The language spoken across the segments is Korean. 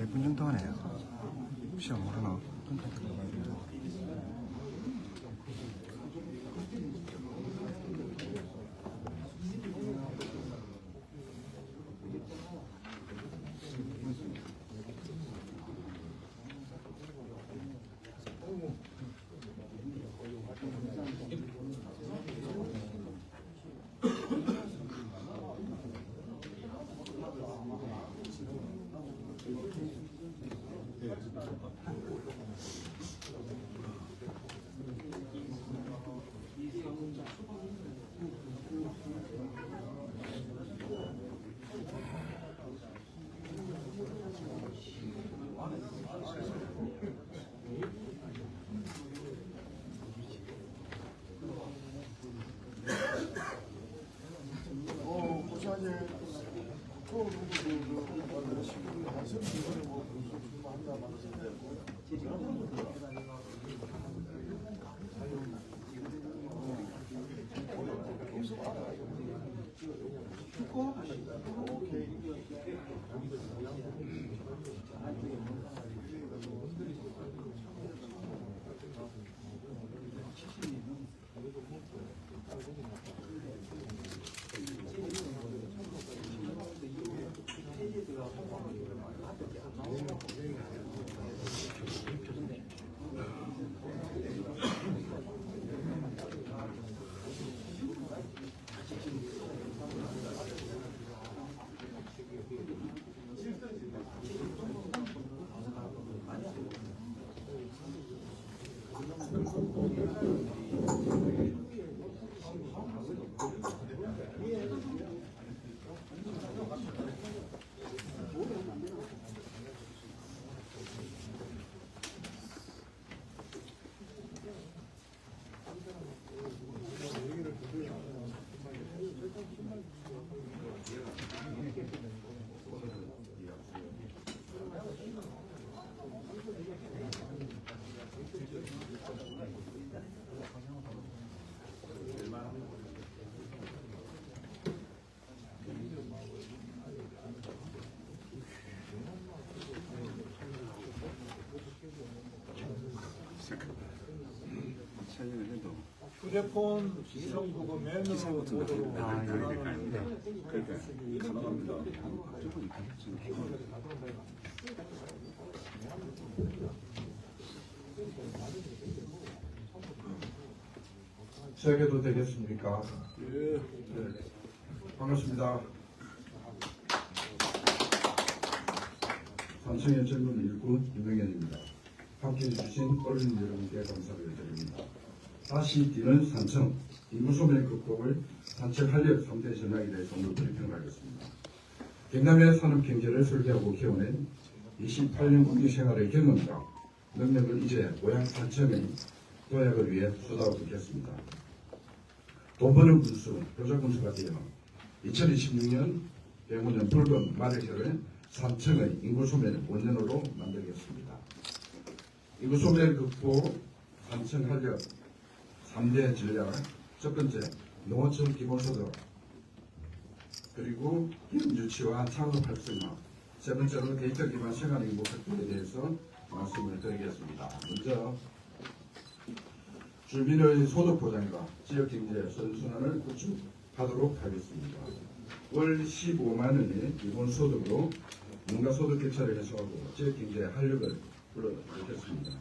몇 분 정도 하네. 시간 모르나? 휴대폰 위성보고 맨으로 보도록 시작해도 되겠습니까? 예. 네. 반갑습니다. 산청의 젊은 일꾼 유명현입니다. 함께해 주신 어린이 여러분께 감사를 드립니다. 다시 뛰는 산청, 인구소멸 극복을 산책 활력 3대 전략에 대해서 오늘 브리핑을 하겠습니다. 경남의 산업경제를 설계하고 키워낸 28년 국민생활의 경험과 능력을 이제 고향 산청의 도약을 위해 쏟아붓고 있겠습니다. 돈 버는 군수, 효자 군수가 되어 2026년 병원은 붉은 마력혈을 산청의 인구소멸 원년으로 만들겠습니다. 인구소멸 극복, 산청 활력 3대 전략, 첫 번째, 농어촌 기본소득, 그리고 기업 유치와 창업 활성화, 세 번째로 데이터 기반 생활 행복 확대에 대해서 말씀을 드리겠습니다. 먼저, 주민의 소득 보장과 지역 경제 선순환을 구축하도록 하겠습니다. 월 15만 원의 기본 소득으로 농가 소득 격차를 해소하고 지역 경제 활력을 불러넣겠습니다.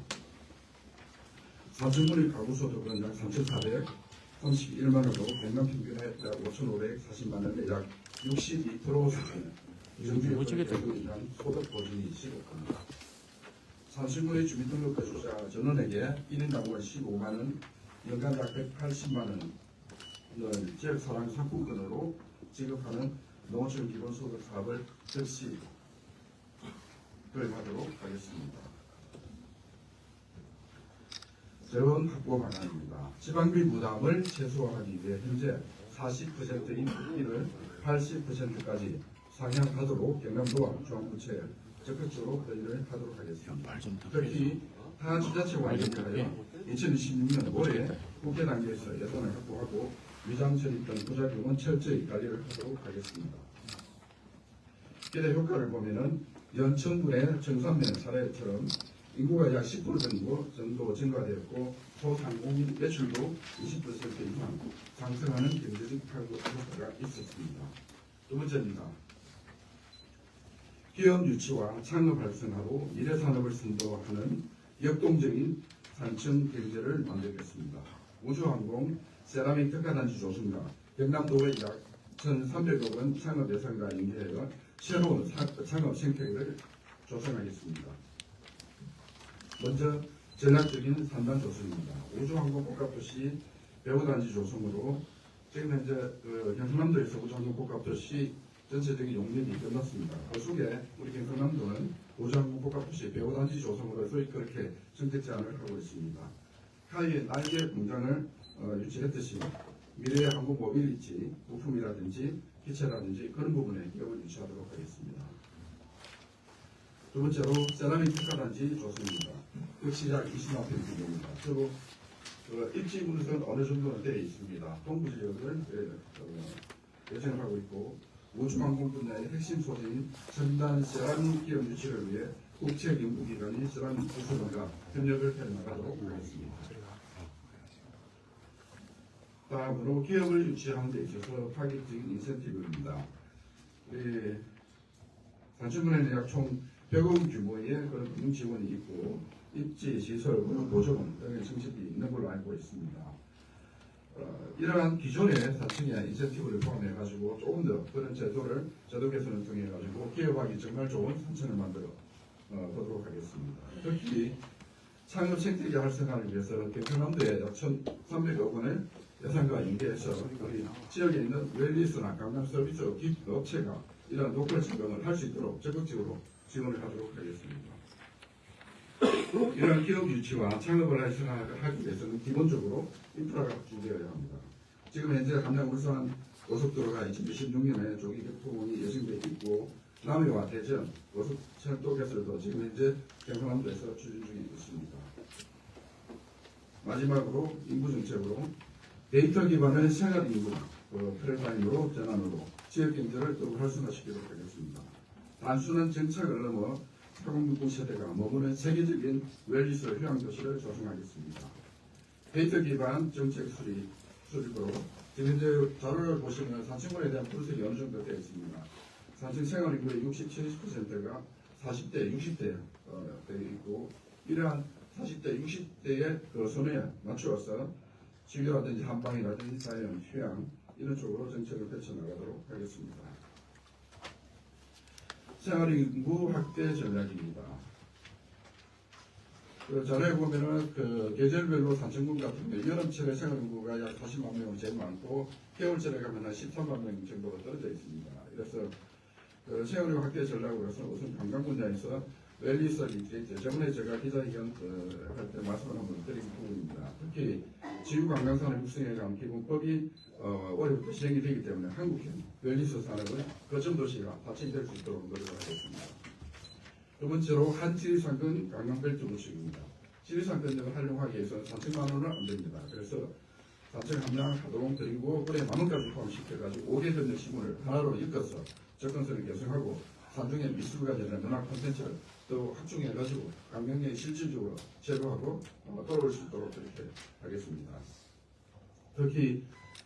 산청군의 가구 소득은 약 3,431만 원으로 경남 평균의 약 5,540만 원의 약 62% 수준. 정규역을 위한 소득 보증이 시급합니다. 산청군의 주민등록 거주자 전원에게 1인당 월 15만 원, 연간 약 180만 원을 지역사랑 상품권으로 지급하는 농어촌 기본소득 사업을 즉시 도입하도록 하겠습니다. 재원 확보 방안입니다. 지방비 부담을 최소화하기 위해 현재 40%인 국비를 80%까지 상향하도록 경남도와 중앙부처에 적극적으로 회의를 하도록 하겠습니다. 특히 타 지자체와 연계하여 2026년 올해 국회 단계에서 예산을 확보하고 위장 처리 등 부작용은 철저히 관리를 하도록 하겠습니다. 기대 효과를 보면은 연천군의 정산면 사례처럼 인구가 약 10% 정도 증가되었고 소상공인 매출도 20% 이상 상승하는 경제적 효과가 있었습니다. 두 번째입니다. 기업 유치와 창업 활성화로 미래 산업을 선도하는 역동적인 산청 경제를 만들겠습니다. 우주항공 세라믹 특화단지 조성과 경남도의 약 1,300억 원 창업 예산과 연계하여 새로운 창업 생태계를 조성하겠습니다. 먼저 전략적인 산단 조성입니다. 우주항공 복합도시 배후단지 조성으로 지금 현재 경상남도에서 우주항공 복합도시 전체적인 용역이 끝났습니다. 그 속에 우리 경상남도는 우주항공 복합도시 배후단지 조성으로 해서 그렇게 정책 제안을 하고 있습니다. 하위에 날개 공장을 유치했듯이 미래의 항공 모빌리티, 부품이라든지 기체라든지 그런 부분에 기업을 유치하도록 하겠습니다. 두 번째로 세라믹 특화단지 조성입니다. 역시 약 20만 평 규모입니다. 주로 입지 분석은 어느 정도는 되어 있습니다. 동부 지역을 예정을 하고 있고 우주항공 분야의 핵심 소재인 첨단 세라믹 기업 유치를 위해 국제연구기관인 세라믹 부서원과 협력을 해나가도록 하겠습니다. 다음으로 기업을 유치하는 데 있어서 파격적인 인센티브입니다. 산청군에는 약 총 100억 규모의 그런 금융 지원이 있고 입지, 시설, 보조금 등의 정책이 있는 걸로 알고 있습니다. 이러한 기존의 산청의 인센티브를 포함해가지고 조금 더 그런 제도 개선을 통해가지고 기업하기 정말 좋은 산청을 만들어 보도록 하겠습니다. 특히 창업 생태계 활성화를 위해서 경상남도에 약 1,300억 원의 예산과 연계해서 우리 지역에 있는 웰리스나 관광 서비스 업체가 이러한 로컬 증강을 할 수 있도록 적극적으로 지원을 하도록 하겠습니다. 이러한 기업 유치와 창업을 활성화하기 위해서는 기본적으로 인프라가 확충되어야 합니다. 지금 현재 함양 울산 고속도로가 2026년에 조기 개통이 예정되어 있고 남해와 대전 고속철도 개설도 지금 현재 경상남도에서 추진 중에 있습니다. 마지막으로 인구 정책으로 데이터 기반의 생활 인구 패러다임으로 전환으로 지역 경제를 더욱 활성화시키도록 하겠습니다. 단순한 정책을 넘어 4060 세대가 머무는 세계적인 웰리스 휴양 도시를 조성하겠습니다. 데이터 기반 정책 수립으로 지금 현재 자료를 보시면 산청군에 대한 분석이 어느 정도 되어 있습니다. 산청 생활 인구의 60, 70%가 40대, 60대 되어 있고 이러한 40대, 60대의 그 손에 맞추어서 지교라든지 한방이라든지 자연, 휴양 이런 쪽으로 정책을 펼쳐나가도록 하겠습니다. 생활인구 확대 전략입니다. 그 자료에 보면은 그 계절별로 산청군 같은 경우 여름철에 생활인구가 약 40만 명으로 제일 많고 겨울철에 가면 한 13만 명 정도로 떨어져 있습니다. 그래서 그 생활인구 확대 전략으로서 우선 관광 분야에서 웰리스 리트리트 저번에 제가 기자회견 할 때 말씀을 한번 드린 부분입니다. 특히 지구관광산업 육성에 관한 기본법이 올해부터 시행이 되기 때문에 한국형 웰리스 산업의 거점도시가 발전될 수 있도록 노력하겠습니다. 두 번째로 한지리상권 관광벨트 구축입니다. 지리상권을 활용하기 위해서는 4천만 원은 안 됩니다. 그래서 산청 함양 하동 그리고 올해 남원까지 포함시켜가지고 5개 전역 시군을 하나로 엮어서 접근성을 개선하고 산중의 미술관이나 문화 콘텐츠를 또 확충해가지고 관광객이 실질적으로 제도하고 돌아올 수 있도록 그렇게 하겠습니다. 특히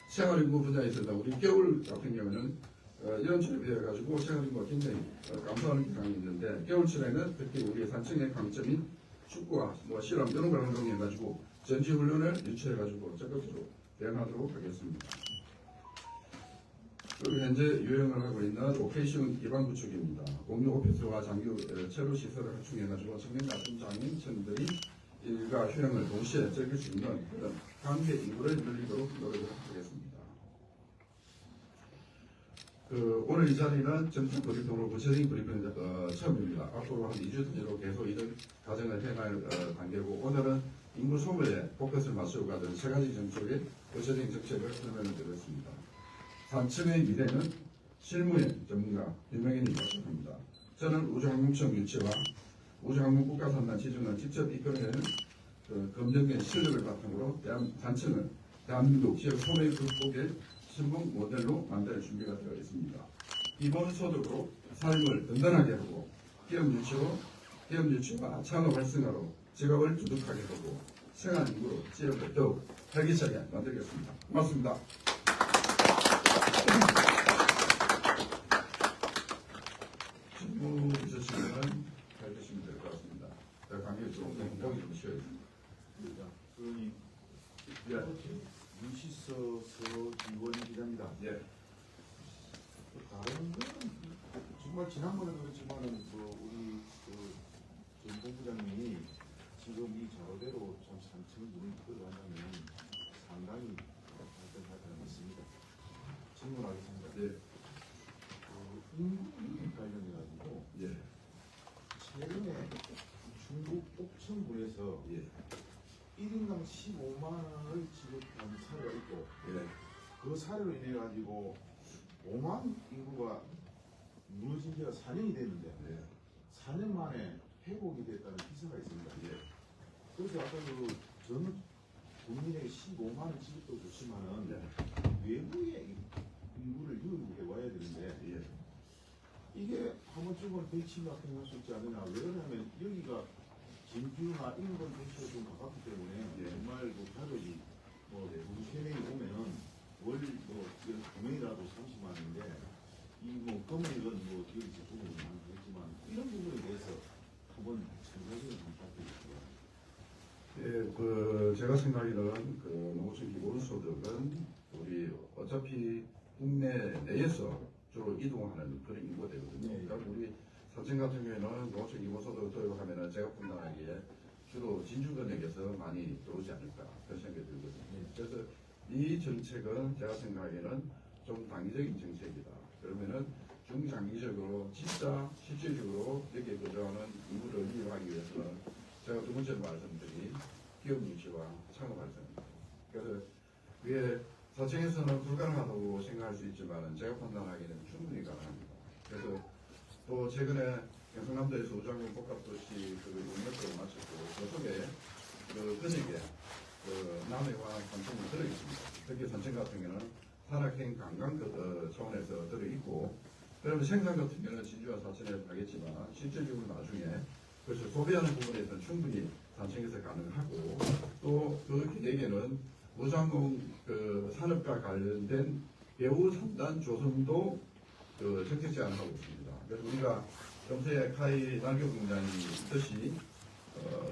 생활인구 분야에서는 우리 겨울 같은 경우는 여름철에 비해가지고 생활인구가 굉장히 감소하는 경향이 있는데 겨울철에는 특히 우리 산청의 강점인 축구와 실험 이런 걸 활용해가지고 전지훈련을 유치해가지고 적극적으로 대응하도록 하겠습니다. 그리고 현재 유행을 하고 있는 로케이션 기반 구축입니다. 공유 오피스와 장교 체류 시설을 확충해가지고 청년 같은 장애인층들이 일과 휴양을 동시에 즐길 수 있는 그런 관계 인구를 늘리도록 노력을 하겠습니다. 오늘 이 자리는 정책 브리핑으로 구체적인 브리핑 처음입니다. 앞으로 한 2주 뒤로 계속 이런 과정을 해갈 단계고 오늘은 인구 소멸에 포커스를 맞추고 가는 세 가지 정책의 구체적인 정책을 설명을 드렸습니다. 산청의 미래는 실무의 전문가 유명인이 발표합니다. 저는 우주항공청 유치와 우주항공 국가산단 지정을 직접 이끌어내는 검증된 실력을 바탕으로 산청을 대한민국 지역 소멸 극복의 신봉 모델로 만들 준비가 되어 있습니다. 기본소득으로 삶을 든든하게 하고 기업 유치와 창업 활성화로 지갑을 두둑하게 하고 생활 인구로 지역을 더욱 활기차게 만들겠습니다. 고맙습니다. 질문 있으시면 해주시면 될 것 같습니다. 제가 강의를 조금 더 공복이 좀 쉬어야겠습니다. 유시서 서지원 기자입니다. 예. 다른 거는 정말 지난번에 그렇지만은 우리 전 본부장님이 지금 이 자료대로 참 산청을 눈을 끌어가면 상당히 발전하지 않습니다. 질문하겠습니다. 예. 인구 관련해 가지고 예. 최근에 중국 옥천구에서 예. 1인당 15만 원을 지급한 사례가 있고 예. 그 사례로 인해 가지고 5만 인구가 무너진 지가 4년이 됐는데 예. 4년 만에 회복이 됐다는 기사가 있습니다. 예. 그래서 아까 전 국민에게 15만 원 지급도 좋지만은 네. 외부의 인구를 유입해 와야 되는데 예. 이게 한 번쯤은 배치 같은 거 할 수 있지 않느냐. 왜냐하면 여기가 진주나 인근 도시가 좀 가깝기 때문에 예. 정말 가족이 두세 명이 오면은 두 명이라도 30만 원인데 금액은 여기서 조금 많겠지만 이런 부분에 대해서 한번 전체적으로 좀 부탁드립니다. 예, 제가 생각에는 농어촌 기본소득은 우리 어차피 국내 내에서 주로 이동하는 그런 인구가 되거든요. 네. 그러니까 우리 사천 같은 경우에는 농어촌 기본소득을 도입하면은 제가 판단하기에 주로 진주권역에서 많이 들어오지 않을까 그런 생각이 들거든요. 네. 그래서 이 정책은 제가 생각에는 좀 당위적인 정책이다. 그러면은 중장기적으로 진짜 실질적으로 여기에 거주하는 인구를 유입하기 위해서는 제가 두 번째로 말씀드린 기업 유치와 창업 활성입니다. 그래서 위에 사청에서는 불가능하다고 생각할 수 있지만 제가 판단하기에는 충분히 가능합니다. 그래서 또 최근에 경상남도에서 우장군 복합도시 용역을 마쳤고 저쪽에 근역에 남해와 산청이 들어있습니다. 특히 산청 같은 경우는 산악행 관광 차원에서 들어있고 그러면 생산 같은 경우는 진주와 사천에서 하겠지만 실질적으로 나중에 그래서 소비하는 부분에서는 충분히 산청에서 가능하고 또 그 계획에는 우장군 산업과 관련된 배우 3단 조성도 정책 제안을 하고 있습니다. 그래서 우리가 평소에 카이 날개 공장이 있듯이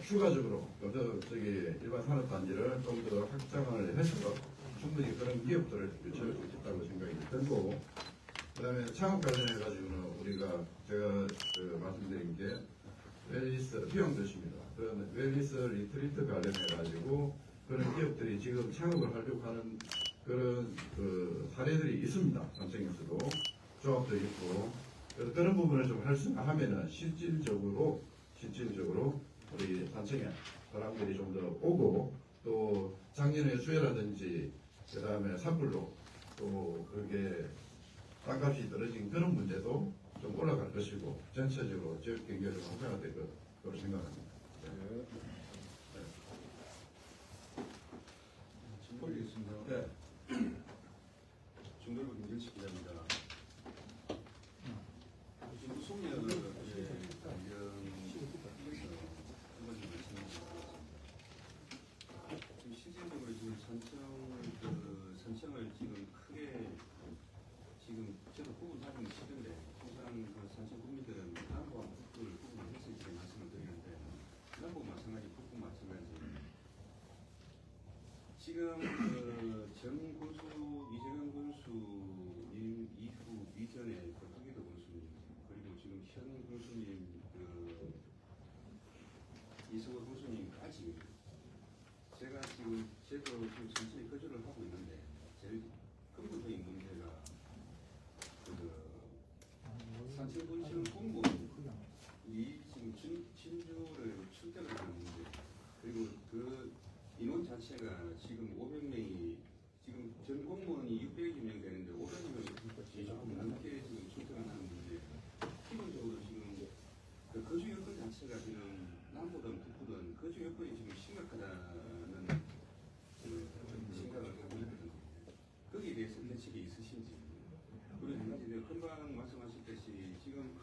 추가적으로 일반 산업단지를 좀 더 확장을 해서 충분히 그런 기업들을 유치할 수 있다고 생각이 들고 그 다음에 창업 관련해가지고는 우리가 제가 말씀드린 게 웰리스 비용도시입니다. 그런 웰리스 리트리트 관련해가지고 그런 기업들이 지금 창업을 하려고 하는 그런 사례들이 있습니다. 산청에서도 조합도 있고 그래서 그런 부분을 좀 활성화하면은 실질적으로 우리 산청에 사람들이 좀 더 오고 또 작년에 수혜라든지 그 다음에 산불로 또 그게 땅값이 떨어진 그런 문제도 좀 올라갈 것이고 전체적으로 지역 경제가 좀 활성화될 거로 생각합니다. 네. 질문 드리겠습니다. 네. 중돌부 김길식 기자입니다. 지금 소멸 관련 한 가지 말씀드리겠습니다. 지금 실질적으로 지금 산청을 지금 크게 지금 저도 구분 사정이 싫은데 통상 산청 국민들은 남부와 북부를 구분을 해서 이렇게 말씀을 드리는데 남부 마찬가지, 북부 마찬가지. 지금 정군수 이재명 군수님 이후 이전에 허기도 군수님 그리고 지금 현 군수님 이승호 군수님까지 제가 지금 저도 지금 천천히 거주를 하고 있는데 제일 근본적인 문제가 산청 군수는 공무원이 지금 진주를 출퇴를 하는 문제 그리고 인원 자체가 지금 500명이 지금 전 공무원이 600명 되는데 500명이 조금 넘게 지금 출퇴를 하는 문제. 기본적으로 지금 거주 여건 자체가 지금 남부든 북부든 거주 여건이 지금 심각하다는 생각을 하고 있거든요. 거기에 대해서 대책이 있으신지. 그리고 한 가지 금방 말씀하셨듯이 지금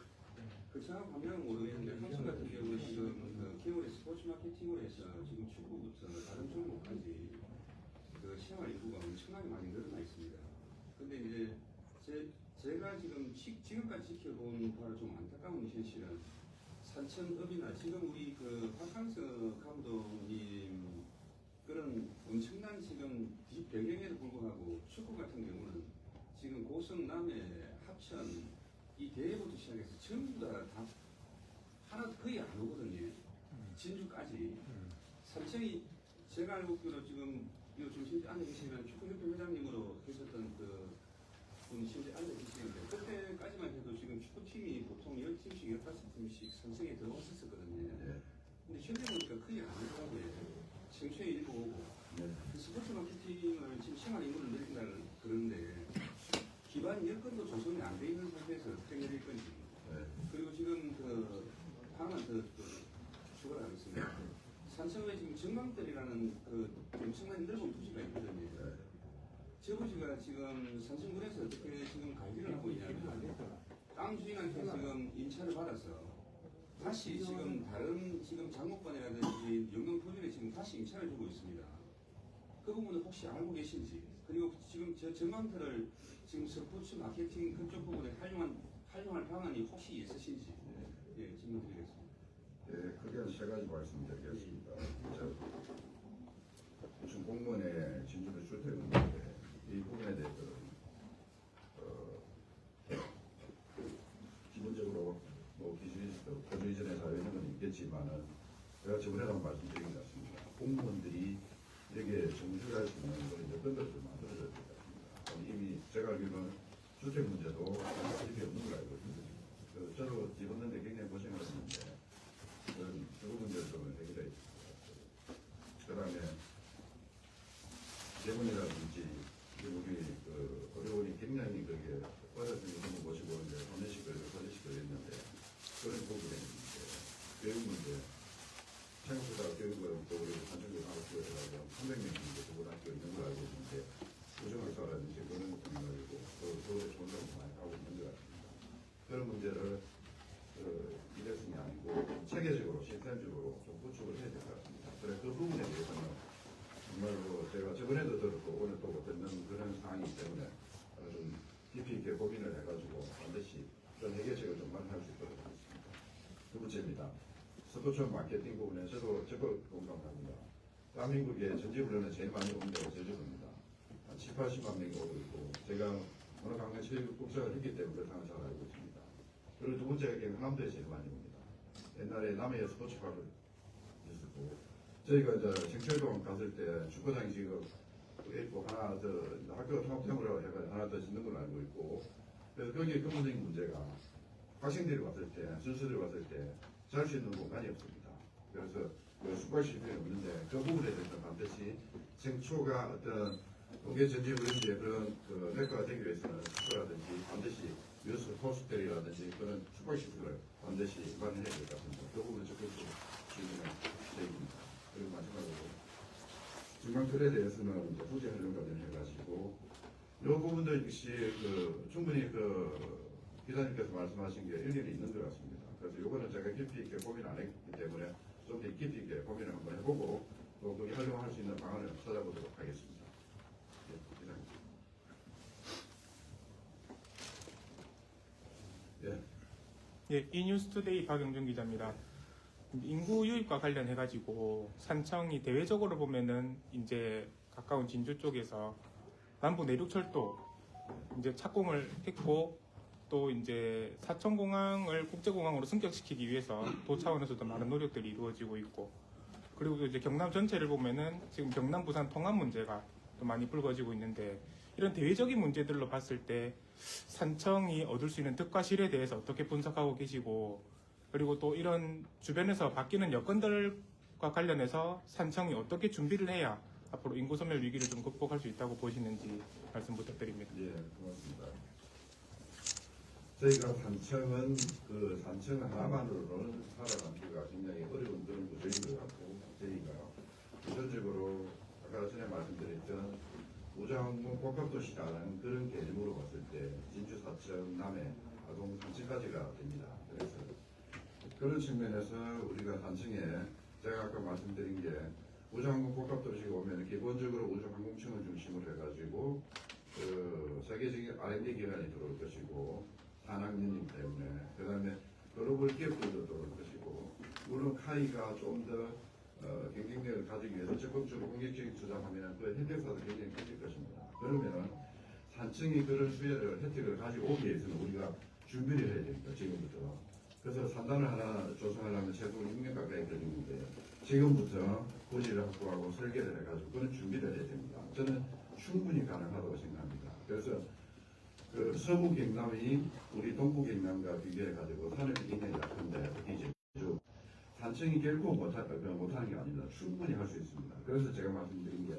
정확한 방향은 모르겠는데 삼성 같은 경우는 지금 그 기업의 스포츠 마케팅으로 해서 지금 축구부터 다른 종목까지 그 생활 인구가 엄청나게 많이 늘어나 있습니다. 근데 이제 제가 지금까지 지켜본 바로 좀 안타까운 현실은 산천업이나 지금 우리 그 박항석 감독님 그런 엄청난 지금 배경에도 불구하고 축구 같은 경우는 지금 고성, 남해, 합천 이 대회부터 시작해서 전부 다 하나도 거의 안 오거든요. 진주까지. 산청이 제가 알고 있기로 지금 이 중심 안에 계시면 축구협회 회장님으로 계셨던 그 분 실제 앉아 계시는데 그때까지만 해도 지금 축구팀이 보통 10팀씩 15팀씩 산청에 들어왔었거든요. 근데 현재 보니까 거의 안 오더라고요. 생초에 일부 오고. 스포츠 마케팅을 지금 생활 인구를 늘린다는 그런데 기반 여건도 조성이 안 돼 있는 상태에서 어떻게 내릴 건지. 그리고 지금 그 하나만 더 추가를 하겠습니다. 산청에 지금 정강들이라는 그 엄청난 넓은 부지가 있거든요. 저 부지가 지금 산청군에서 어떻게 지금 관리를 하고 있냐면 땅 주인한테 지금 임차를 받아서 다시 지금 다른 지금 장목관이라든지 영농토지에 지금 다시 임차를 주고 있습니다. 그 부분은 혹시 알고 계신지, 그리고 지금 저 정강터를 지금 스포츠 마케팅 그쪽 부분에 활용할 방안이 혹시 있으신지 질문 드리겠습니다. 크게 세 가지 말씀드리겠습니다. 무슨 공무원의 진주를 출퇴근인데 이 부분에 대해서는 기본적으로 뭐 기준이 거주 이전에 사회는 건 있겠지만은 제가 저번에도 한번 말씀드린 것 같습니다. 공무원들이 여기에 정주를 할 수 있는 그런 여건들을 좀 만들어줘야 될 것 같습니다. 이미 제가 알기로는 주택 문제도 집이 없는 걸 알고 있거든요. 저도 집었는데 굉장히 고생을 했는데 그런 주거 문제를 좀 해결해야 될 것 같아요. 그 다음에 대문이라든지 우리 그 어려운이 굉장히 그게 어렸을 때 너무 모시고 오는데 혼내식 걸렸는데 그런 부분에 있는데 교육 문제 생각보다 교육은 또 우리 단중교 사업부에 해가지고 300명 정도 고등학교 있는 걸 알고 있는데 우정학사라든지 그런 분들이고 또 서울에 좋은 점을 많이 하고 있는 것 같습니다. 그런 문제를 이래성이 아니고 체계적으로 시스템적으로 좀 구축을 해야 될 것 같습니다. 그래 그 부분에 대해서는 정말로 제가 저번에도 들었고 오늘 또 듣는 그런 상황이기 때문에 좀 깊이 있게 고민을 해가지고 반드시 그런 해결책을 좀 마련할 수 있도록 하겠습니다. 두 번째입니다. 스포츠 마케팅 부분에 저도 적극 공감합니다. 대한민국에 전지훈련에 제일 많이 오는 데가 제주도입니다. 한 7, 80만 명이 오고 있고 제가 오늘 강릉 체육국사를 했기 때문에 그렇다는 잘 알고 있습니다. 그리고 두 번째가 경남도에 제일 많이 옵니다. 옛날에 남해에 스포츠파크 있었고 저희가 이제 생철동 갔을 때 축구장이 지금 있고 하나 더 학교 통합형으로 해가 하나 더 짓는 걸로 알고 있고 그래서 거기에 근본적인 문제가 학생들이 왔을 때 선수들이 왔을 때 잘 수 있는 공간이 없습니다. 그래서 숙박시설이 없는데 그 부분에 대해서 반드시 생초가 어떤 동계 전지 훈련지의 그런 그 렉과가 되기 위해서는 숙소라든지 반드시 유스 호스텔이라든지 그런 숙박시설을 반드시 마련해야 될 것 같습니다. 그 부분을 적극적으로 진행할 계획입니다. 그리고 마지막으로 중강틀에 대해서는 이제 후제 활용과 관련해가지고 이 부분도 역시 충분히 기자님께서 말씀하신 게 일리는 있는 것 같습니다. 그래서 이거는 제가 깊이 있게 고민 안 했기 때문에 좀 더 깊이 있게 고민을 한번 해보고 또 거기 활용할 수 있는 방안을 찾아보도록 하겠습니다. 기자님. 예, 이뉴스투데이 박영준 기자입니다. 인구 유입과 관련해가지고 산청이 대외적으로 보면은 이제 가까운 진주 쪽에서 남부 내륙철도 이제 착공을 했고 또 이제 사천공항을 국제공항으로 승격시키기 위해서 도 차원에서도 많은 노력들이 이루어지고 있고 그리고 또 이제 경남 전체를 보면은 지금 경남 부산 통합 문제가 또 많이 불거지고 있는데 이런 대외적인 문제들로 봤을 때 산청이 얻을 수 있는 득과 실에 대해서 어떻게 분석하고 계시고 그리고 또 이런 주변에서 바뀌는 여건들과 관련해서 산청이 어떻게 준비를 해야 앞으로 인구 소멸 위기를 좀 극복할 수 있다고 보시는지 말씀 부탁드립니다. 예, 고맙습니다. 저희가 산청은 산청 하나만으로는 살아남기가 굉장히 어려운 그런 구조인 것 같고 저희가 우선적으로 아까 전에 말씀드렸던 우장항공 복합도시라는 그런 개념으로 봤을 때 진주, 사천, 남해, 아동, 산청까지가 됩니다. 그래서 그런 측면에서 우리가 단층에 제가 아까 말씀드린 게 우주항공 복합도시가 오면 기본적으로 우주항공청을 중심으로 해가지고 그 세계적인 R&D 기관이 들어올 것이고 산학연이기 때문에 그 다음에 글로벌 기업들도 들어올 것이고 물론 카이가 좀 더 경쟁력을 가지기 위해서 적극적으로 공격적인 투자하면 그 혜택사도 굉장히 커질 것입니다. 그러면은 산층이 그런 수혜를 혜택을 가지고 오기 위해서는 우리가 준비를 해야 됩니다. 지금부터. 그래서 산단을 하나 조성하려면 최소 6년 가까이 걸리는데 지금부터 고지를 확보하고 설계를 해가지고 그런 준비를 해야 됩니다. 저는 충분히 가능하다고 생각합니다. 그래서 그 서부 경남이 우리 동부 경남과 비교해가지고 산업이 굉장히 약한데 특히 이제 산청이 결코 못하는 게 아닙니다. 충분히 할 수 있습니다. 그래서 제가 말씀드린 게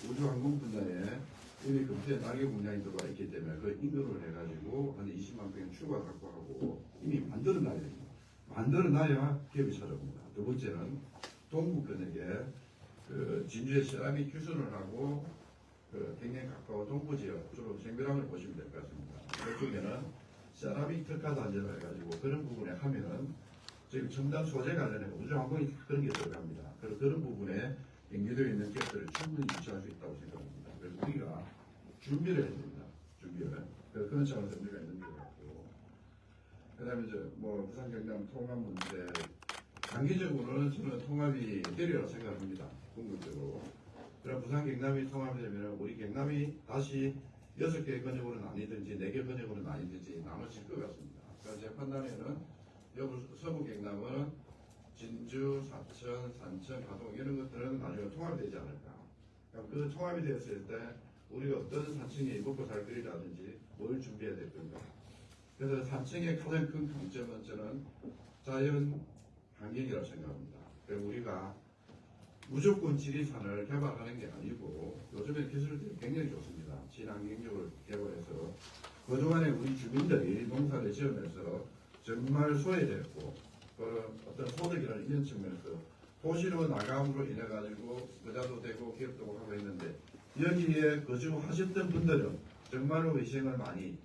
우주항공 분야에 이미 금세 낙엽 공장이 들어와 있기 때문에 그 인근을 해가지고 한 20만 평 추가 확보하고 이미 만들어 놔야 됩니다. 만들어 놔야 기업이 찾아옵니다. 두 번째는 동부권에게 그 진주의 세라믹 휴선을 하고 그 굉장히 가까운 동부 지역 주로 생별항을 보시면 될 것 같습니다. 그쪽에는 세라믹 특화 단지를 해가지고 그런 부분에 하면은 지금 첨단 소재 관련해 우주항공이 그런 게 들어갑니다. 그래서 그런 부분에 연계되어 있는 기업들을 충분히 유치할 수 있다고 생각합니다. 그래서 우리가 준비를 해야 됩니다. 준비를. 그래서 그런 차원에서 우리가 있는 것 같고. 그 다음에 이제 뭐 부산 경남 통합 문제. 장기적으로는 저는 통합이 되리라고 생각합니다. 궁극적으로. 그럼 부산 경남이 통합되면 우리 경남이 다시 6개 권역으로 나뉘든지 4개 권역으로 나뉘든지 나눠질 것 같습니다. 그래서 제 판단에는 서부 경남은 진주, 사천, 산천, 가동 이런 것들은 나중에 통합이 되지 않을까. 그 통합이 되었을 때 우리가 어떤 산층에 먹고 살 거리라든지 뭘 준비해야 될 건가. 그래서 산층의 가장 큰 강점은 저는 자연 환경이라고 생각합니다. 그래서 우리가 무조건 지리산을 개발하는 게 아니고 요즘에 기술들이 굉장히 좋습니다. 친환경적으로 개발해서 그동안에 우리 주민들이 농사를 지으면서 정말 소외됐고 어떤 소득이라는 이런 측면에서 도시로 나감으로 인해 가지고 부자도 되고 기업도 하고 있는데 여기에 거주하셨던 분들은 정말로 희생을 많이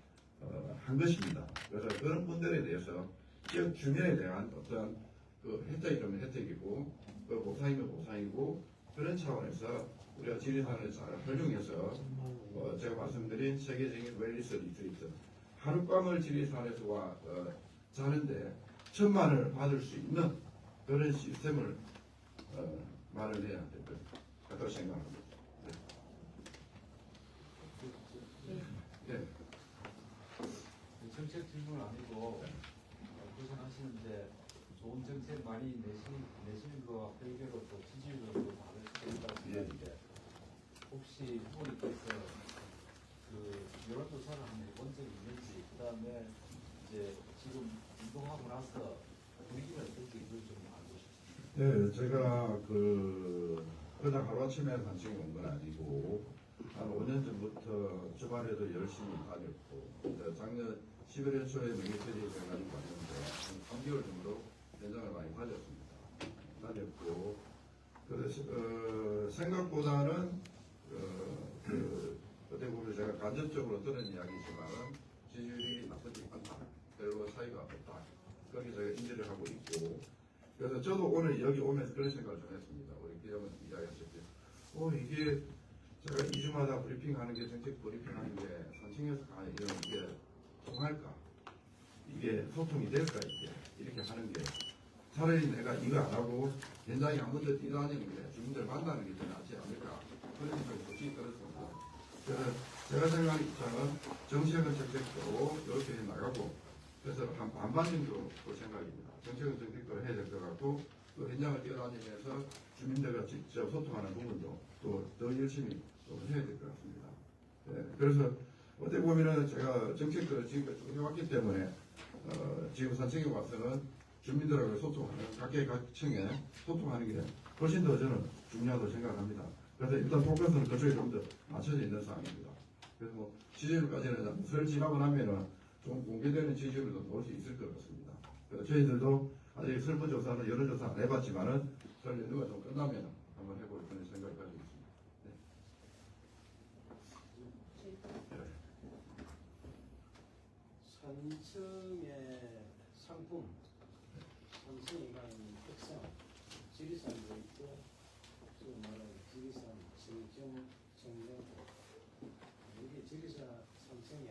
한 것입니다. 그래서 그런 분들에 대해서 지역 주민에 대한 어떤 그 혜택이라면 혜택이고 그 보상이면 보상이고 그런 차원에서 우리가 지리산을 잘 활용해서 제가 말씀드린 세계적인 웰리스 리트리트 하룻밤을 지리산에서 자는데 1,000만원을 받을 수 있는 그런 시스템을 마련해야 될 것 같다고 생각합니다. 네. 정책 질문 아니고 고생하시는데 좋은 정책 많이 내시는 거 별개로 또 지지율도 다를 수도 있다고 생각하는데 혹시 후보님께서 그 여론조사를 한번 해본 적이 있는지 그 다음에 이제 지금 운동하고 나서 분위기가 어떤지 그걸 좀 알고 싶습니다. 네, 제가 그냥 하루아침에 산책에 온 건 아니고 한 5년 전부터 주말에도 열심히 다녔고 작년 11월 초에 명예퇴직을 해가지고 왔는데 한 3개월 정도 현장을 많이 다녔고 그래서 생각보다는 어떻게 보면 제가 간접적으로 들은 이야기지만 지지율이 나쁘지 않다. 별로 차이가 없다. 그렇게 제가 인지를 하고 있고 그래서 저도 오늘 여기 오면서 그런 생각을 좀 했습니다. 우리 기자분 이야기하실 때 이게 제가 2주마다 브리핑하는 게 정책 브리핑하는 게 산청에서 이런 게 통할까? 이게 소통이 될까? 이렇게 하는 게 차라리 내가 이거 안 하고 현장에 한 번 더 뛰어다니는 게 주민들 만나는 게 더 낫지 않을까? 그런 생각이 솔직히 들었습니다. 그래서 제가 생각하는 입장은 정책은 정책대로 이렇게 해 나가고 그래서 한 반반 정도 그 생각입니다. 정책은 정책대로 해야 될 것 같고 또 현장을 뛰어다니면서 주민들과 직접 소통하는 부분도 또 더 열심히 또 해야 될 것 같습니다. 네, 그래서 어떻게 보면은 제가 정책들을 지금까지 쭉 해왔기 때문에 지금 산청에 와서는 주민들하고 소통하는 각계각층에 소통하는 게 훨씬 더 저는 중요하다고 생각합니다. 그래서 일단 포커스는 그쪽에 좀 더 맞춰져 있는 상황입니다. 그래서 뭐 지지율까지는 설 지나고 나면은 좀 공개되는 지지율도 나올 수 있을 것 같습니다. 그래서 저희들도 아직 설문조사는 여론조사 안 해봤지만은 설 연도가 좀 끝나면 한번 해볼 그런 생각을 가지고 있습니다. 네. 산청의 상품 삼성이 가는 특성, 지리산도 있고, 지금 말하는 지리산, 정정포, 이게 지리산 삼성에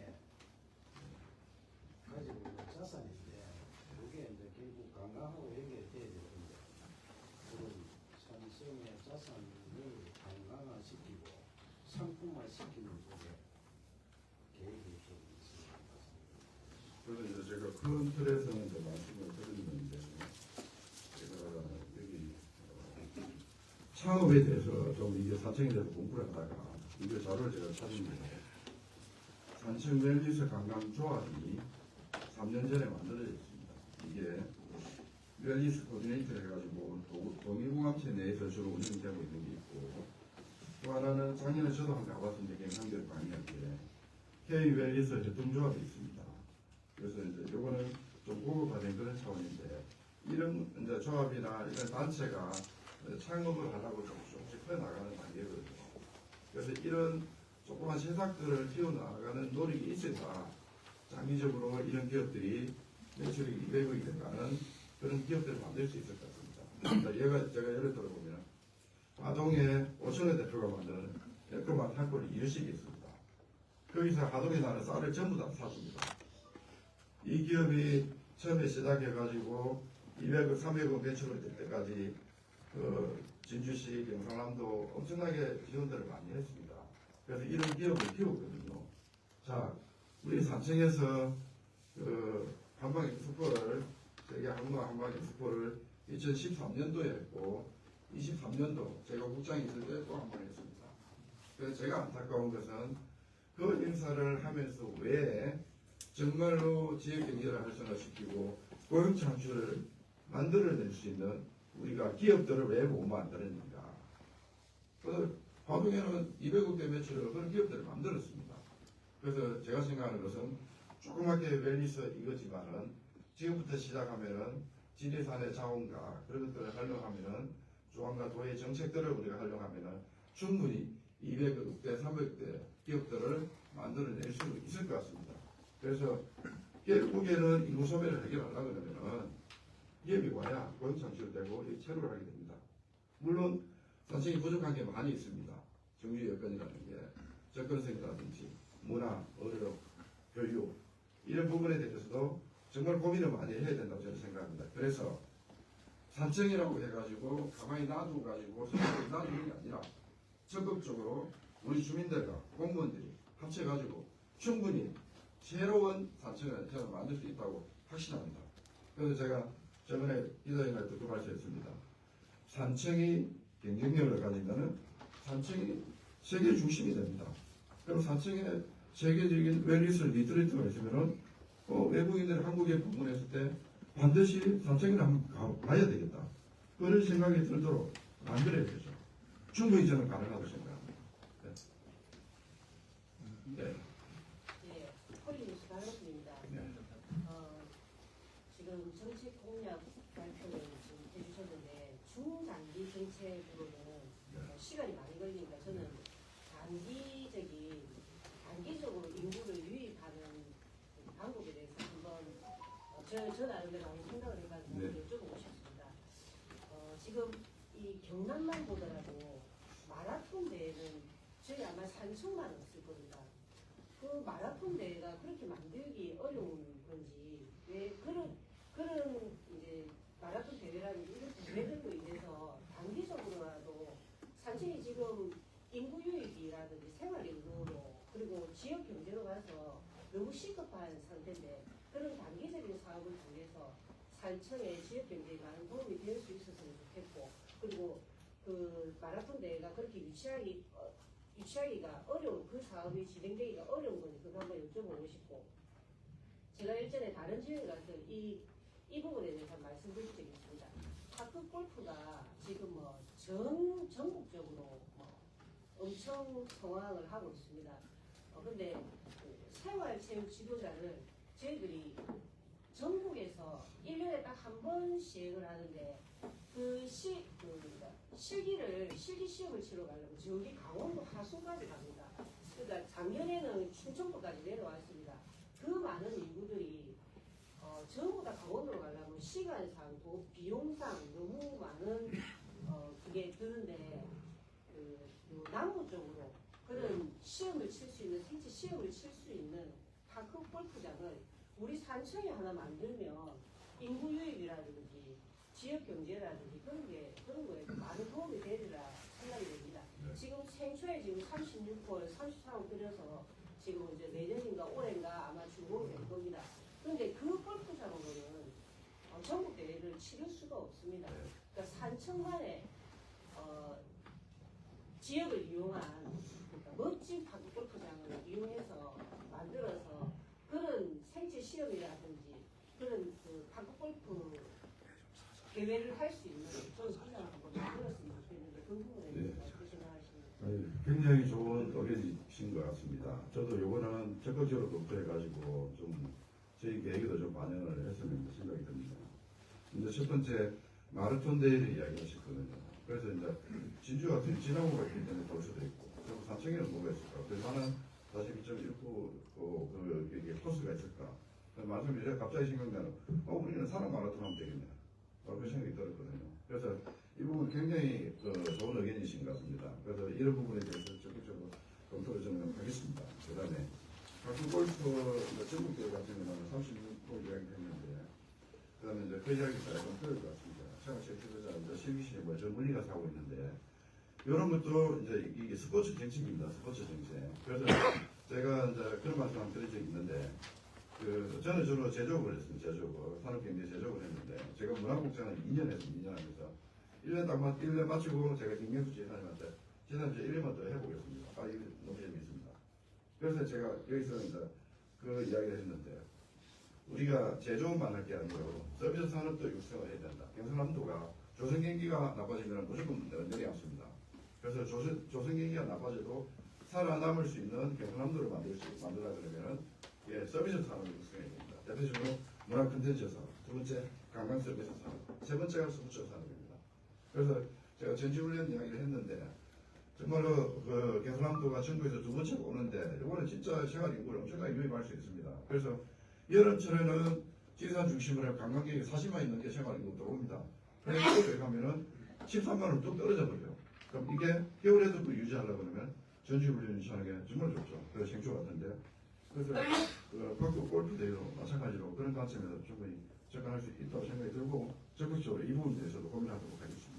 가지고 있는 자산인데, 이게 이제 결국 관광하고 연결돼야 되는데, 그런 삼성의 자산을 관광화시키고 상품화시키는 쪽에 계획이 좀 있습니다. 그래서 이제 제가 큰 틀에서는 이제 말씀을 드렸는데, 제가 여기 창업에 대해서 좀 이게 산청에 대해서 공부를 하다가 이게 자료를 제가 찾은데, 산청 웰니스 관광조합이 3년 전에 만들어졌습니다. 이게 웰니스 코디네이터 해가지고 동의공항체 내에서 주로 운영되고 있는 게 있고, 또 하나는 작년에 저도 한번 가봤는데 경상도에 방문했는데 K 웰니스 협동조합이 있습니다. 그래서 이제 요거는 좀 고급화된 그런 차원인데, 이런 이제 조합이나 이런 단체가 창업을 하려고 조금씩 커나가는 단계거든요. 그래서 이런 조그만 세상들을 키워나가는 노력이 있어야 장기적으로 이런 기업들이 매출이 200억이 들어가는 그런 기업들을 만들 수 있을 것 같습니다. 제가 예를 들어보면 하동에 오천호 대표가 만드는 에코마트 한골 이유식이 있습니다. 거기서 하동에 나는 쌀을 전부 다 샀습니다. 이 기업이 처음에 시작해가지고 200억, 300억 매출을 될 때까지 진주시, 경상남도 엄청나게 지원들을 많이 했습니다. 그래서 이런 기업을 키웠거든요. 자, 우리 산청에서 한방 엑스포를, 세계 항공 한방 엑스포를 2013년도에 했고, 23년도 제가 국장이 있을 때 또 한 번 했습니다. 그래서 제가 안타까운 것은 그 인사를 하면서 왜 정말로 지역 경제를 활성화시키고 고용 창출을 만들어낼 수 있는 우리가 기업들을 왜 못 만들었는가. 그래서 화동에는 200억대 매출을 그런 기업들을 만들었습니다. 그래서 제가 생각하는 것은 조그맣게 웰니스 이거지만은 지금부터 시작하면은 지리산의 자원과 그런 것들을 활용하면은 조항과 도의 정책들을 우리가 활용하면은 충분히 200억대, 300억대 기업들을 만들어낼 수 있을 것 같습니다. 그래서 결국에는 인구 소멸을 해결하려고 그러면은 기업이 와야 고용 창출되고 체류를 하게 됩니다. 물론 산청이 부족한 게 많이 있습니다. 정규 여건이라는 게 접근성이라든지 문화, 의료, 교육 이런 부분에 대해서도 정말 고민을 많이 해야 된다고 저는 생각합니다. 그래서 산청이라고 해가지고 가만히 놔두고 놔두는 게 아니라 적극적으로 우리 주민들과 공무원들이 합쳐가지고 충분히 새로운 산청을 만들 수 있다고 확신합니다. 그래서 제가 저번에 기자회견할 때도 말씀했습니다. 산청이 경쟁력을 가지면은 산청이 세계 중심이 됩니다. 그럼 산청에 세계적인 웰니스 리트리트가 있으면은 외국인들이 한국에 방문했을 때 반드시 산청을 한번 가야 되겠다. 그런 생각이 들도록 만들어야 되죠. 충분히 저는 가능하다고 생각합니다. 네. 네. 네, 콜리뉴스 반갑습니다. 네. 지금 정책 공약 발표를 지금 해주셨는데 중장기 정책으로는 시간이 많이 걸리니까 저는 단기적으로 인구를 유입하는 방법에 대해서 한번 저 나름대로 한번 생각을 해봤는데 네. 여쭤보고 싶습니다. 지금 이 경남만 보더라도 마라톤 대회는 저희 아마 산청만 없을 겁니다. 그 마라톤 대회가 그렇게 만들기 어려운 건지 왜 그런 이제 마라톤 대회라는 이런 대회들로 인해서 단기적으로라도 산청이 지금 인구 유입이라든지 생활 인구로 그리고 지역 경제로 가서 너무 시급한 상태인데 그런 단기적인 사업을 통해서 산청의 지역 경제에 많은 도움이 될 수 있었으면 좋겠고, 그리고 그 마라톤 대회가 그렇게 유치하기가 어려운, 그 사업이 진행되기가 어려운 건지 그거 한번 여쭤보고 싶고, 제가 일전에 다른 지역에 가서 이 부분에 대해서 말씀드린 적이 있습니다. 파크 골프가 지금 전국적으로 엄청 성황을 하고 있습니다. 근데 생활체육 지도자를 저희들이 전국에서 1년에 딱 한 번 시행을 하는데 실기 시험을 치러 가려면 저기 강원도 하수까지 갑니다. 그러니까 작년에는 충청도까지 내려왔습니다. 그 많은 인구들이 전부 다 강원도로 가려면 시간상 또 비용상 너무 많은 그게 드는데 요 남부 쪽으로 그런 시험을 칠 수 있는 생체 시험을 칠 수 있는 파크 골프장을 우리 산청에 하나 만들면 인구 유입이라든지 지역 경제라든지 그런 거에 많은 도움이 되리라 생각이 됩니다. 네. 지금 생초에 지금 36홀, 33홀 들여서 지금 이제 내년인가 올해인가 아마 준공이 될 겁니다. 그런데 그 골프장으로는 전국 대회를 치를 수가 없습니다. 그러니까 산청만의 지역을 이용한 그러니까 멋진 파크 골프장을 이용해서 만들어서 그런 생체 시험이라든지 그런 그 파크 골프 대회를 할 수 있는 그런 구장을 한번 만들었으면 좋겠는데 그 부분에 대해서 어떻게 생각하십니까? 굉장히 좋은 의견이신 것 같습니다. 저도 요거는 적극적으로 검토해가지고 좀 저희 계획에도 좀 반영을 했으면 생각이 듭니다. 이제 첫 번째 마라톤 대회를 이야기하셨거든요. 그래서 이제 진주 같은 지나고가 있기 때문에 볼 수도 있고, 그리고 산청에는 뭐가 있을까? 그래서 나는 사실 2.19 이게 코스가 있을까? 말씀이 제가 갑자기 생각나는, 우리는 산악 마라톤 하면 되겠네. 그런 생각이 들었거든요. 그래서 이 부분 굉장히 좋은 의견이신 것 같습니다. 그래서 이런 부분에 대해서 적극적으로 검토를 좀 하겠습니다. 그 다음에 가끔 골프 전국대회 같은 경우는 36호 이야기 했는데, 그 다음에 이제 그 이야기가 약간 틀릴 것 같습니다. 제가 제출자 실기실에 전문의가 사고 있는데, 이런 것도 이제 이게 스포츠 정책입니다. 스포츠 정책. 그래서 제가 이제 그런 말씀 한번 드린 적이 있는데, 저는 주로 제조업을 했습니다. 제조업, 산업경제 제조업을 했는데, 제가 문화국장을 2년 했습니다. 2년 하면서. 1년 마치고 제가 김경수 지사님한테, 지사님 저 1년만 더 해보겠습니다. 이거 너무 재미있습니다. 그래서 제가 여기서 이제 그 이야기를 했는데, 우리가 제조업만 할 게 아니고 서비스 산업도 육성을 해야 된다. 경상남도가 조선경기가 나빠지면 무조건 내려앉습니다. 그래서 조선경기가 나빠져도 살아남을 수 있는 경상남도를 만들라 그러면은 서비스 산업을 육성해야 됩니다. 대표적으로 문화 콘텐츠 산업, 두 번째 관광 서비스 산업, 세 번째가 수부처 산업입니다. 그래서 제가 전지훈련 이야기를 했는데 정말로 그 경상남도가 전국에서 두 번째가 오는데 이거는 진짜 생활 인구를 엄청나게 유입할 수 있습니다. 그래서 여름철에는 지리산 중심으로 해 관광객이 40만이 넘게 생활 인구 들어옵니다. 그런데 겨울에 가면은 13만 원 뚝 떨어져 버려요. 그럼 이게 겨울에도 그 유지하려고 그러면 전지훈련 유지하는 게 정말 좋죠. 그 생초 같은데. 그래서 각국 골프 대회도 마찬가지로 그런 관점에서 충분히 접근할 수 있다고 생각이 들고 적극적으로 이 부분에 대해서도 고민하도록 하겠습니다.